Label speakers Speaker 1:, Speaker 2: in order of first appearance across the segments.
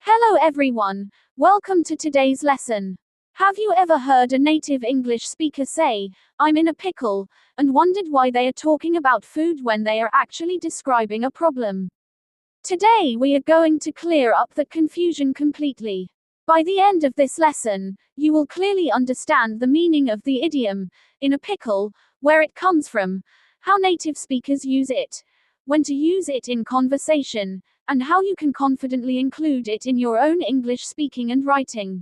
Speaker 1: Hello everyone, welcome to today's lesson. Have you ever heard a native English speaker say, "I'm in a pickle," and wondered why they are talking about food when they are actually describing a problem? Today we are going to clear up that confusion completely. By the end of this lesson, you will clearly understand the meaning of the idiom, "in a pickle," where it comes from, how native speakers use it, when to use it in conversation, and how you can confidently include it in your own English speaking and writing.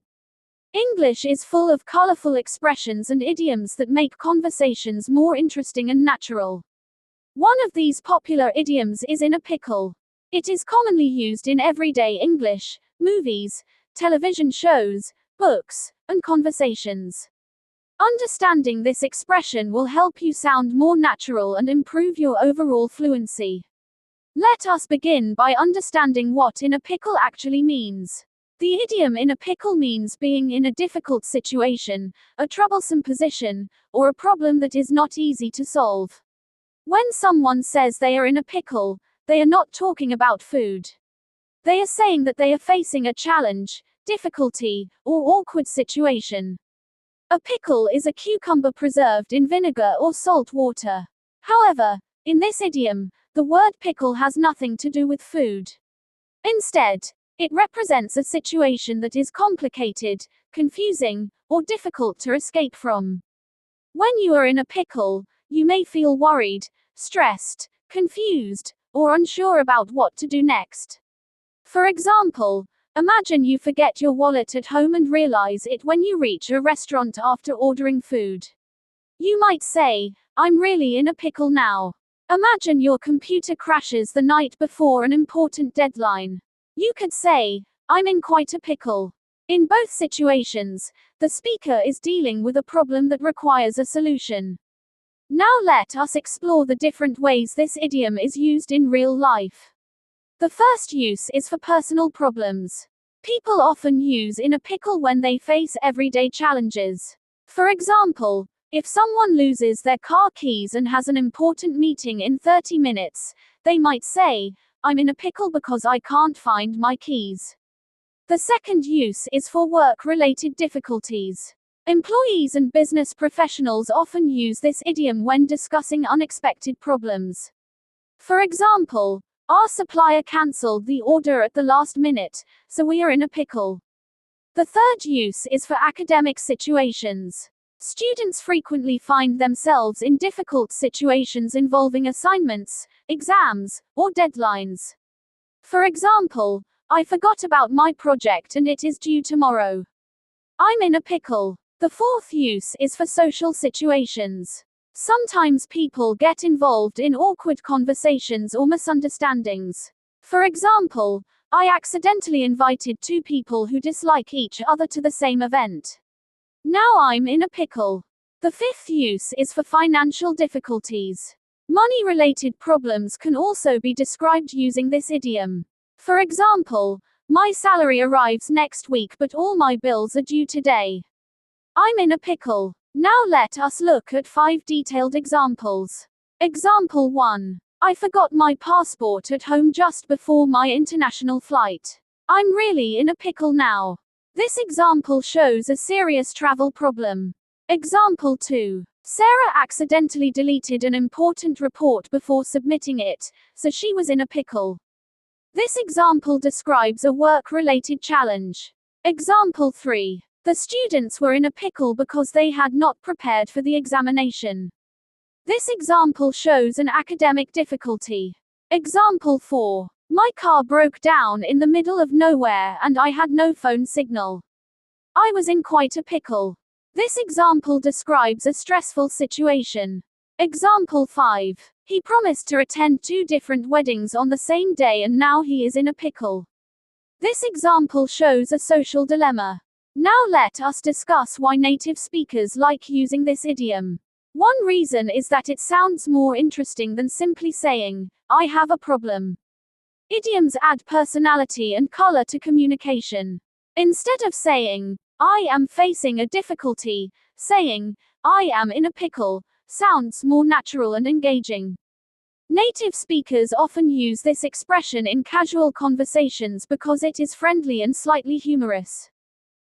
Speaker 1: English is full of colorful expressions and idioms that make conversations more interesting and natural. One of these popular idioms is "in a pickle." It is commonly used in everyday English, movies, television shows, books, and conversations. Understanding this expression will help you sound more natural and improve your overall fluency. Let us begin by understanding what "in a pickle" actually means. The idiom "in a pickle" means being in a difficult situation, a troublesome position, or a problem that is not easy to solve. When someone says they are in a pickle, they are not talking about food. They are saying that they are facing a challenge, difficulty, or awkward situation. A pickle is a cucumber preserved in vinegar or salt water. However, in this idiom, the word pickle has nothing to do with food. Instead, it represents a situation that is complicated, confusing, or difficult to escape from. When you are in a pickle, you may feel worried, stressed, confused, or unsure about what to do next. For example, imagine you forget your wallet at home and realize it when you reach a restaurant after ordering food. You might say, "I'm really in a pickle now." Imagine your computer crashes the night before an important deadline. You could say, "I'm in quite a pickle." In both situations, the speaker is dealing with a problem that requires a solution. Now let us explore the different ways this idiom is used in real life. The first use is for personal problems. People often use "in a pickle" when they face everyday challenges. For example, if someone loses their car keys and has an important meeting in 30 minutes, they might say, "I'm in a pickle because I can't find my keys." The second use is for work-related difficulties. Employees and business professionals often use this idiom when discussing unexpected problems. For example, "Our supplier cancelled the order at the last minute, so we are in a pickle." The third use is for academic situations. Students frequently find themselves in difficult situations involving assignments, exams, or deadlines. For example, "I forgot about my project and it is due tomorrow. I'm in a pickle." The fourth use is for social situations. Sometimes people get involved in awkward conversations or misunderstandings. For example, "I accidentally invited two people who dislike each other to the same event. Now I'm in a pickle." The fifth use is for financial difficulties. Money-related problems can also be described using this idiom. For example, "My salary arrives next week but all my bills are due today. I'm in a pickle." Now let us look at 5 detailed examples. Example 1. "I forgot my passport at home just before my international flight. I'm really in a pickle now." This example shows a serious travel problem. Example 2. "Sarah accidentally deleted an important report before submitting it, so she was in a pickle." This example describes a work-related challenge. Example 3. "The students were in a pickle because they had not prepared for the examination." This example shows an academic difficulty. Example 4. "My car broke down in the middle of nowhere and I had no phone signal. I was in quite a pickle." This example describes a stressful situation. Example 5. "He promised to attend 2 different weddings on the same day and now he is in a pickle." This example shows a social dilemma. Now let us discuss why native speakers like using this idiom. One reason is that it sounds more interesting than simply saying, "I have a problem." Idioms add personality and color to communication. Instead of saying, "I am facing a difficulty," saying, "I am in a pickle," sounds more natural and engaging. Native speakers often use this expression in casual conversations because it is friendly and slightly humorous.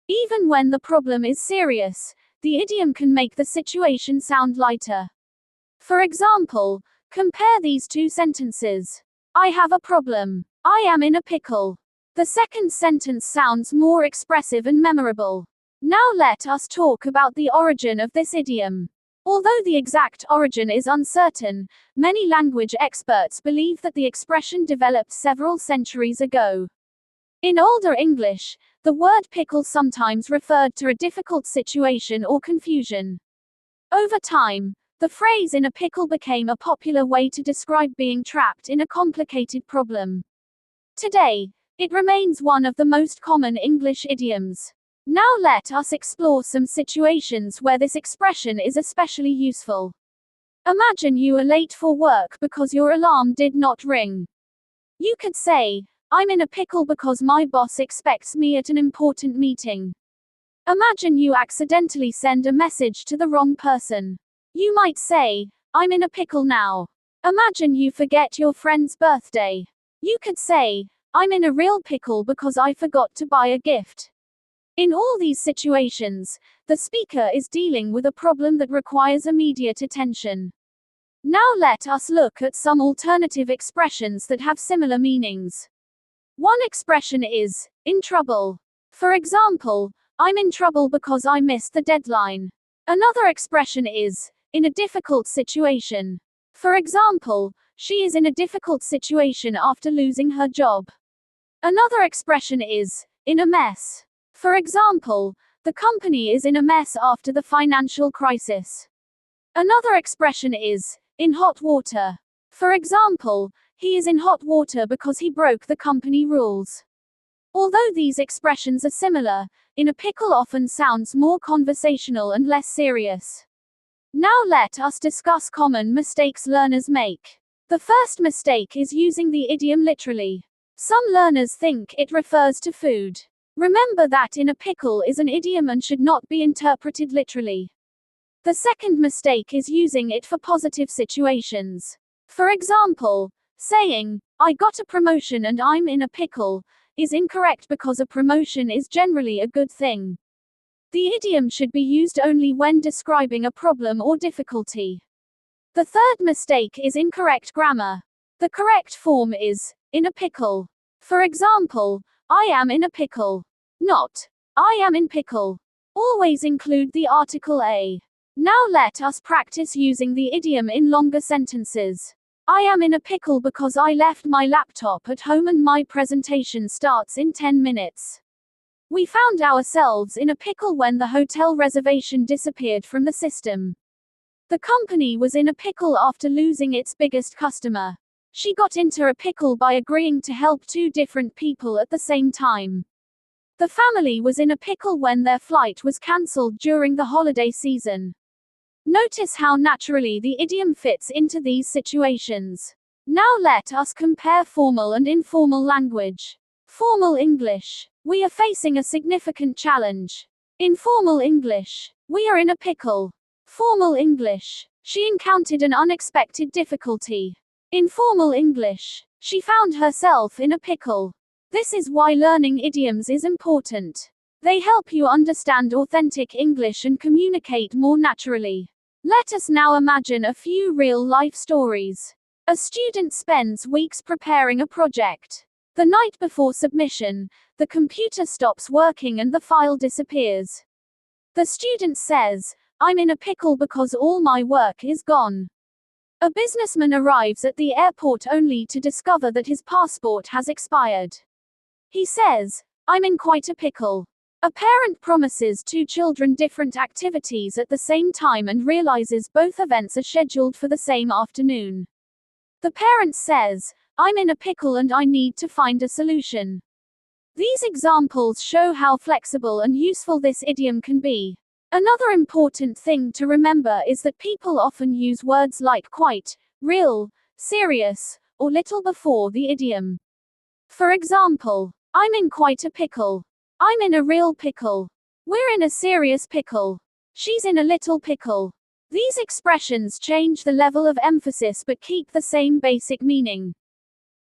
Speaker 1: Even when the problem is serious, the idiom can make the situation sound lighter. For example, compare these two sentences. I have a problem. I am in a pickle. The second sentence sounds more expressive and memorable. Now let us talk about the origin of this idiom. Although the exact origin is uncertain, many language experts believe that the expression developed several centuries ago. In older English, the word pickle sometimes referred to a difficult situation or confusion. Over time, the phrase in a pickle became a popular way to describe being trapped in a complicated problem. Today, it remains one of the most common English idioms. Now let us explore some situations where this expression is especially useful. Imagine you are late for work because your alarm did not ring. You could say, I'm in a pickle because my boss expects me at an important meeting. Imagine you accidentally send a message to the wrong person. You might say, I'm in a pickle now. Imagine you forget your friend's birthday. You could say, I'm in a real pickle because I forgot to buy a gift. In all these situations, the speaker is dealing with a problem that requires immediate attention. Now let us look at some alternative expressions that have similar meanings. One expression is, in trouble. For example, I'm in trouble because I missed the deadline. Another expression is, in a difficult situation. For example, she is in a difficult situation after losing her job. Another expression is, in a mess. For example, the company is in a mess after the financial crisis. Another expression is, in hot water. For example, he is in hot water because he broke the company rules. Although these expressions are similar, in a pickle often sounds more conversational and less serious. Now let us discuss common mistakes learners make. The first mistake is using the idiom literally. Some learners think it refers to food. Remember that in a pickle is an idiom and should not be interpreted literally. The second mistake is using it for positive situations. For example, saying, I got a promotion and I'm in a pickle, is incorrect because a promotion is generally a good thing. The idiom should be used only when describing a problem or difficulty. The third mistake is incorrect grammar. The correct form is, in a pickle. For example, I am in a pickle. Not, I am in pickle. Always include the article a. Now let us practice using the idiom in longer sentences. I am in a pickle because I left my laptop at home and my presentation starts in 10 minutes. We found ourselves in a pickle when the hotel reservation disappeared from the system. The company was in a pickle after losing its biggest customer. She got into a pickle by agreeing to help two different people at the same time. The family was in a pickle when their flight was cancelled during the holiday season. Notice how naturally the idiom fits into these situations. Now let us compare formal and informal language. Formal English. We are facing a significant challenge. Informal English. We are in a pickle. Formal English. She encountered an unexpected difficulty. Informal English. She found herself in a pickle. This is why learning idioms is important. They help you understand authentic English and communicate more naturally. Let us now imagine a few real-life stories. A student spends weeks preparing a project. The night before submission, the computer stops working and the file disappears. The student says, I'm in a pickle because all my work is gone. A businessman arrives at the airport only to discover that his passport has expired. He says, I'm in quite a pickle. A parent promises two children different activities at the same time and realizes both events are scheduled for the same afternoon. The parent says, I'm in a pickle and I need to find a solution. These examples show how flexible and useful this idiom can be. Another important thing to remember is that people often use words like quite, real, serious, or little before the idiom. For example, I'm in quite a pickle. I'm in a real pickle. We're in a serious pickle. She's in a little pickle. These expressions change the level of emphasis but keep the same basic meaning.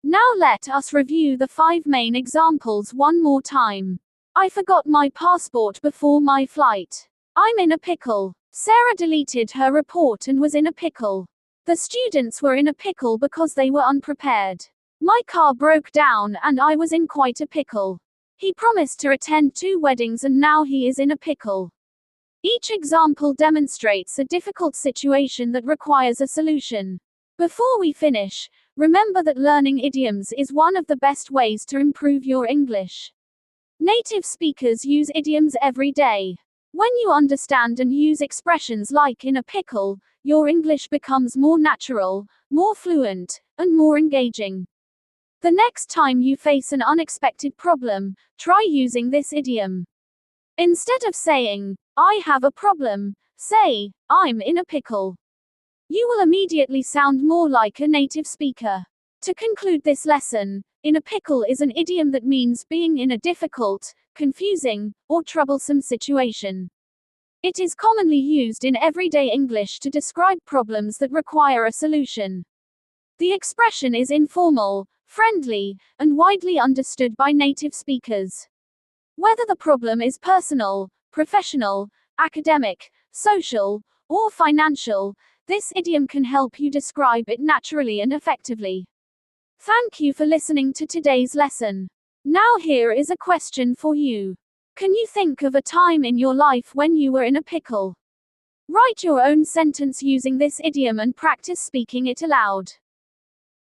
Speaker 1: Now let us review the 5 main examples one more time. I forgot my passport before my flight. I'm in a pickle. Sarah deleted her report and was in a pickle. The students were in a pickle because they were unprepared. My car broke down and I was in quite a pickle. He promised to attend 2 weddings and now he is in a pickle. Each example demonstrates a difficult situation that requires a solution. Before we finish, remember that learning idioms is one of the best ways to improve your English. Native speakers use idioms every day. When you understand and use expressions like in a pickle, your English becomes more natural, more fluent, and more engaging. The next time you face an unexpected problem, try using this idiom. Instead of saying, I have a problem, say, I'm in a pickle. You will immediately sound more like a native speaker. To conclude this lesson, in a pickle is an idiom that means being in a difficult, confusing, or troublesome situation. It is commonly used in everyday English to describe problems that require a solution. The expression is informal, friendly, and widely understood by native speakers. Whether the problem is personal, professional, academic, social, or financial, this idiom can help you describe it naturally and effectively. Thank you for listening to today's lesson. Now here is a question for you. Can you think of a time in your life when you were in a pickle? Write your own sentence using this idiom and practice speaking it aloud.